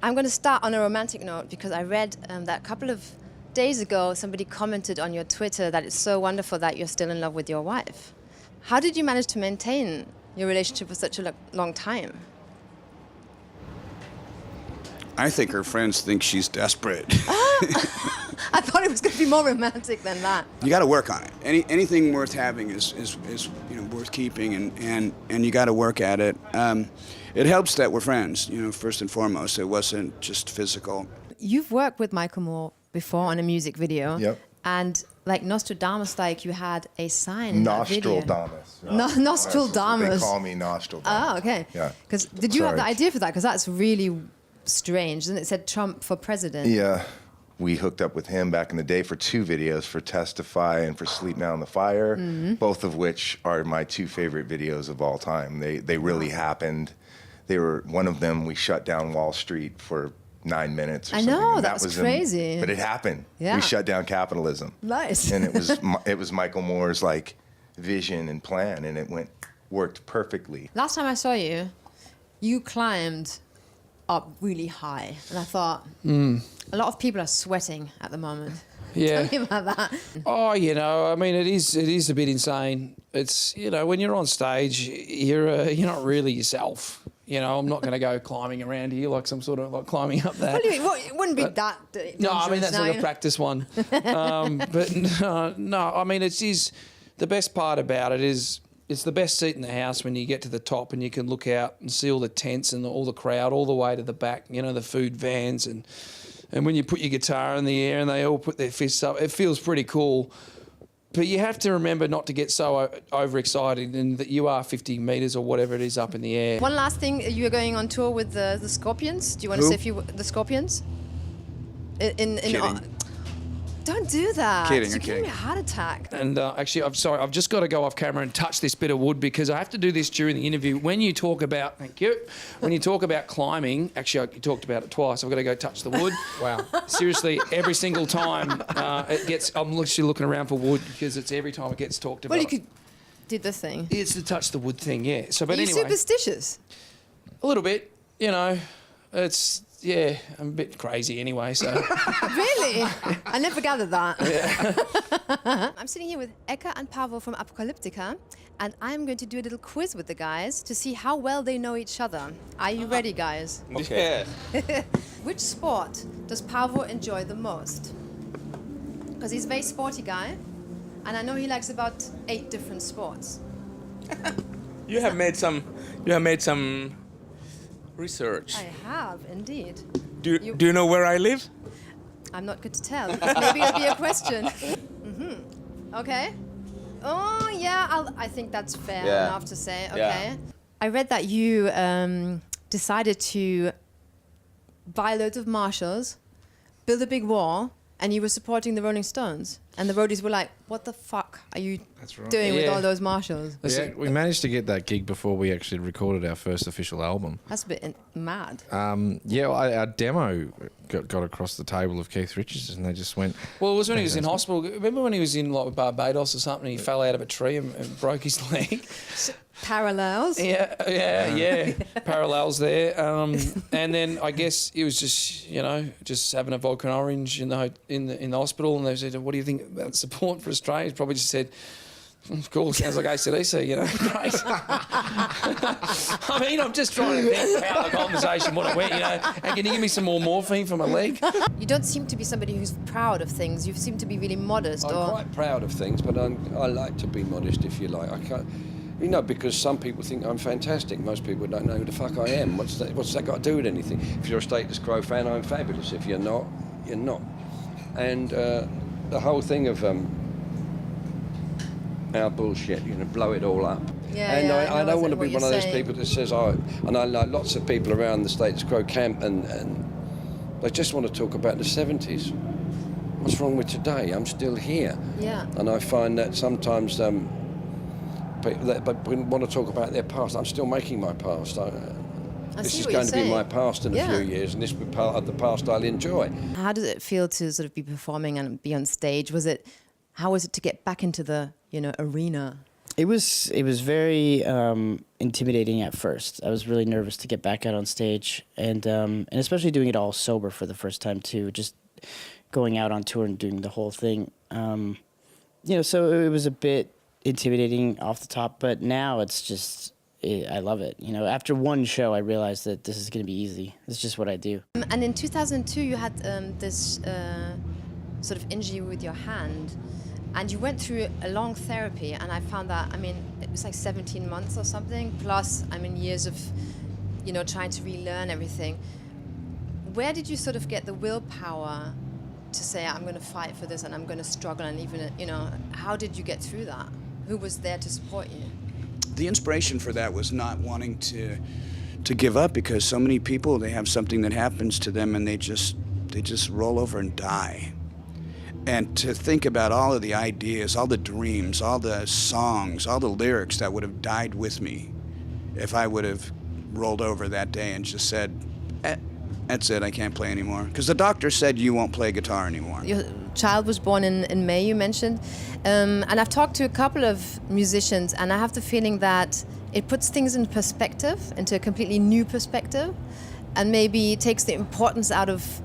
I'm going to start on a romantic note because I read that a couple of days ago somebody commented on your Twitter that it's so wonderful that you're still in love with your wife. How did you manage to maintain your relationship for such a long time? I think her friends think she's desperate. I thought it was going to be more romantic than that. You got to work on it. Anything worth having is worth keeping, and you got to work at it. It helps that we're friends, first and foremost. It wasn't just physical. You've worked with Michael Moore before on a music video. Yep. And like Nostradamus, like you had a sign in that video. Nostradamus. Nostradamus. They call me Nostradamus. Oh, okay. Yeah. Because did you have the idea for that? Because that's really strange. And it said Trump for president. Yeah. We hooked up with him back in the day for 2 videos, for Testify and for Sleep Now in the Fire, both of which are my 2 favorite videos of all time. They really happened. They were, one of them, we shut down Wall Street for 9 minutes or something. I know, and that was crazy. But it happened. Yeah. We shut down capitalism. Nice. And it was Michael Moore's like vision and plan, and it worked perfectly. Last time I saw you, you climbed up really high. And I thought, a lot of people are sweating at the moment. Yeah. Tell me about that. Oh, I mean, it is a bit insane. It's, when you're on stage, you're not really yourself. I'm not going to go climbing around here like some sort of like climbing up that. What do you mean? Well, it wouldn't be that dangerous. No, I mean, that's like a practice one. But no, I mean, the best part about it is it's the best seat in the house when you get to the top and you can look out and see all the tents and all the crowd all the way to the back, the food vans. And when you put your guitar in the air and they all put their fists up, it feels pretty cool. But you have to remember not to get so overexcited and that you are 50 metres or whatever it is up in the air. One last thing, you're going on tour with the Scorpions. Do you want to say the Scorpions? Kidding. Don't do that. Kidding, You're giving kidding. me a heart attack. And actually, I'm sorry, I've just got to go off camera and touch this bit of wood because I have to do this during the interview. When you talk about, thank you, when you talk about climbing, actually, you talked about it twice. I've got to go touch the wood. Wow. Seriously, every single time I'm literally looking around for wood because it's every time it gets talked about. Well, you could do this thing. It's the touch the wood thing, yeah. So, but Are you anyway, superstitious? a little bit, it's. Yeah, I'm a bit crazy anyway, so... Really? I never gathered that. Yeah. I'm sitting here with Eka and Pavel from Apocalyptica, and I'm going to do a little quiz with the guys to see how well they know each other. Are you ready, guys? Okay. Which sport does Pavel enjoy the most? Because he's a very sporty guy, and I know he likes about 8 different sports. You have made some research. I have, indeed. Do you know where I live? I'm not good to tell. Maybe it'll be a question. Okay. Oh, yeah, I think that's fair enough to say. Okay. Yeah. I read that you decided to buy loads of Marshalls, build a big wall, and you were supporting the Rolling Stones. And the roadies were like, what the fuck are you doing with all those Marshalls? Yeah, we managed to get that gig before we actually recorded our first official album. That's a bit mad. Our demo got across the table of Keith Richards and they just went... Well, it was when he was in hospital. Remember when he was in like Barbados or something, he fell out of a tree and broke his leg? Parallels? Yeah. Parallels there. And then I guess he was just having a Vodka Orange in the hospital, and they said, what do you think about support for Australia? He probably just said, of course, sounds like AC/DC, great. I mean, I'm just trying to think about the conversation, what it went, and can you give me some more morphine for my leg? You don't seem to be somebody who's proud of things. You seem to be really modest. I'm quite proud of things, but I like to be modest, if you like. I can't, because some people think I'm fantastic. Most people don't know who the fuck I am. What's that got to do with anything? If you're a Status Quo fan, I'm fabulous. If you're not, you're not. And the whole thing of our bullshit, blow it all up. And I don't want to be one of those people that says, and I know lots of people around the Status Quo camp, and they just want to talk about the 70s. What's wrong with today? I'm still here. Yeah. And I find that sometimes people that want to talk about their past. I'm still making my past. This is going to be my past in a few years, and this will be part of the past I'll enjoy. How does it feel to sort of be performing and be on stage? How was it to get back into the arena? It was very intimidating at first. I was really nervous to get back out on stage, and especially doing it all sober for the first time too. Just going out on tour and doing the whole thing. So it was a bit intimidating off the top, but now it's just I love it. After one show, I realized that this is going to be easy. It's just what I do. And in 2002, you had this sort of injury with your hand. And you went through a long therapy, and I found that, it was like 17 months or something, plus, years of, trying to relearn everything. Where did you sort of get the willpower to say, I'm going to fight for this and I'm going to struggle, and even, how did you get through that? Who was there to support you? The inspiration for that was not wanting to give up, because so many people, they have something that happens to them and they just roll over and die. And to think about all of the ideas, all the dreams, all the songs, all the lyrics that would have died with me if I would have rolled over that day and just said, that's it, I can't play anymore. Because the doctor said you won't play guitar anymore. Your child was born in May, you mentioned. And I've talked to a couple of musicians, and I have the feeling that it puts things in perspective, into a completely new perspective, and maybe takes the importance out of,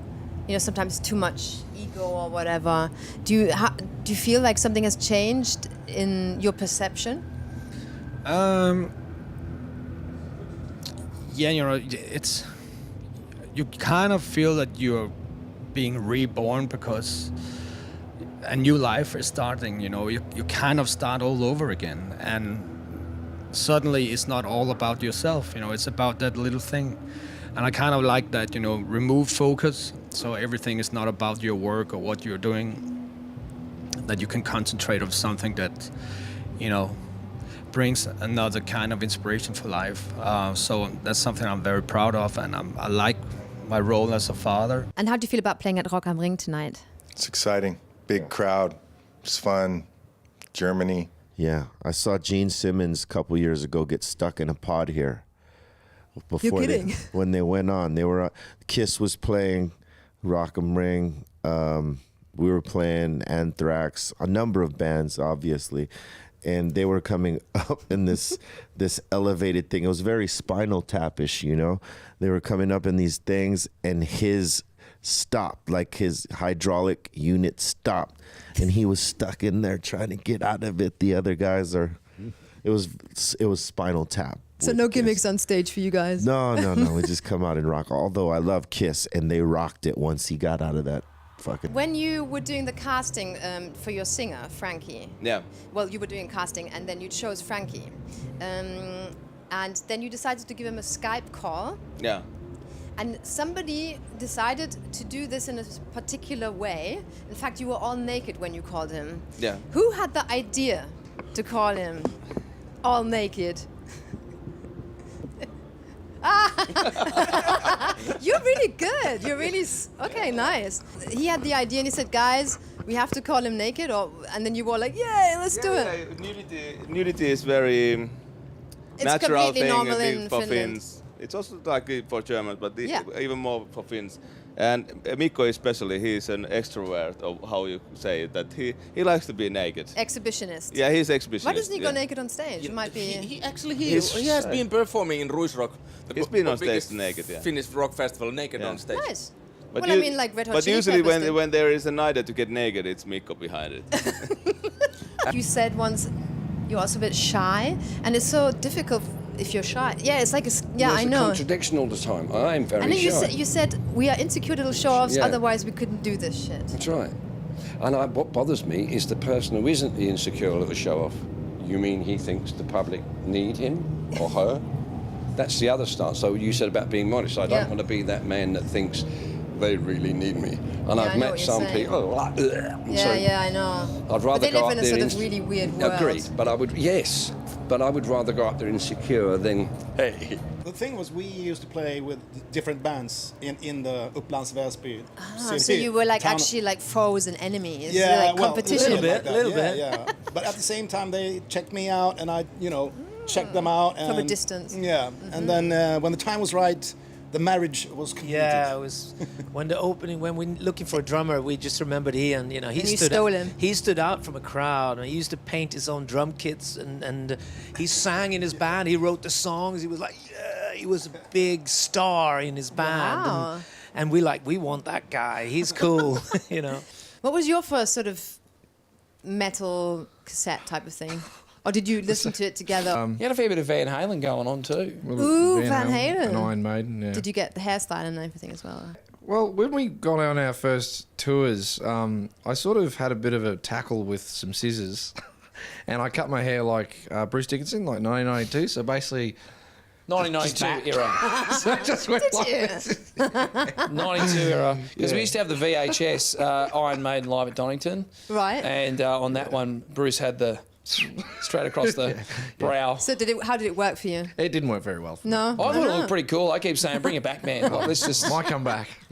sometimes too much ego or whatever. Do you feel like something has changed in your perception? It's you kind of feel that you're being reborn because a new life is starting. You kind of start all over again, and suddenly it's not all about yourself. It's about that little thing. And I kind of like that, remove focus, so everything is not about your work or what you're doing, that you can concentrate on something that, brings another kind of inspiration for life. So that's something I'm very proud of, and I like my role as a father. And how do you feel about playing at Rock am Ring tonight? It's exciting. Big crowd. It's fun. Germany. Yeah, I saw Gene Simmons a couple years ago get stuck in a pod here. Before You're kidding. When they went on, they were Kiss was playing, Rock am Ring. We were playing Anthrax, a number of bands, obviously, and they were coming up in this elevated thing. It was very Spinal Tap-ish, They were coming up in these things, and his stopped, like his hydraulic unit stopped, and he was stuck in there trying to get out of it. The other guys it was Spinal Tap. So no gimmicks on stage for you guys? No. We just come out and rock. Although I love Kiss, and they rocked it once he got out of that fucking... When you were doing the casting for your singer, Frankie. Yeah. Well, you were doing casting, and then you chose Frankie. And then you decided to give him a Skype call. Yeah. And somebody decided to do this in a particular way. In fact, you were all naked when you called him. Yeah. Who had the idea to call him all naked? You're really good. You're really okay. Nice. He had the idea, and he said, "Guys, we have to call him naked," and then you were like, "Yeah, let's do it." Nudity is very natural completely thing normal in for Finland. Finns. It's also like for Germans, but Yeah. even more for Finns. And Mikko especially, he's an extrovert, or how you say it, that he likes to be naked. Exhibitionist. Yeah, he's exhibitionist. Why doesn't he go yeah. naked on stage? It might be. He has been performing in Ruisrock. He's been on stage biggest naked, yeah. Finnish rock festival, naked on stage. Nice. But Well, I mean, like Red Hot But Chili usually Peppers did. when there is an idea to get naked, it's Mikko behind it. You said once you're also a bit shy, and it's so difficult if you're shy. Yeah, it's like There's I a know. contradiction all the time. I am very And then shy. you said we are insecure little show-offs. Yeah. Otherwise, we couldn't do this shit. That's right. And what bothers me is the person who isn't the insecure little show-off. You mean he thinks the public need him or her? That's the other start. So you said about being modest. I don't want to be that man that thinks they really need me. And Yeah, I I've know met what you're some saying. people like, Yeah, I know. I'd But rather they go live up in a there sort of really weird world. Agreed, but I would rather go up there insecure than, hey. The thing was, we used to play with different bands in the Upplands Väsby city. So you were like town. actually like foes and enemies. Yeah, like competition. a little bit. Yeah. But at the same time, they checked me out, and I, checked them out. And, From a distance. Yeah, and then when the time was right, the marriage was completed. Yeah, it was when the opening, when we looking for a drummer, we just remembered Ian. You know, he you stood stole out, him. He stood out from a crowd, and he used to paint his own drum kits, and he sang in his band. He wrote the songs. He was like, yeah, he was a big star in his band. Wow. And we want that guy. He's cool, you know. What was your first sort of metal cassette type of thing? Or did you listen to it together? You had a fair bit of Van Halen going on too. Ooh, Van Halen. And Iron Maiden, yeah. Did you get the hairstyle and everything as well? Well, when we got on our first tours, I sort of had a bit of a tackle with some scissors. And I cut my hair like Bruce Dickinson, like 1992. So basically... 1992 era. So I just went like this. 92 era. Because we used to have the VHS Iron Maiden live at Donington. Right. And on that one, Bruce had the straight across the brow. So how did it work for you? It didn't work very well. No. I thought it looked pretty cool. I keep saying, bring it back, man. Like, let's just... Might come back.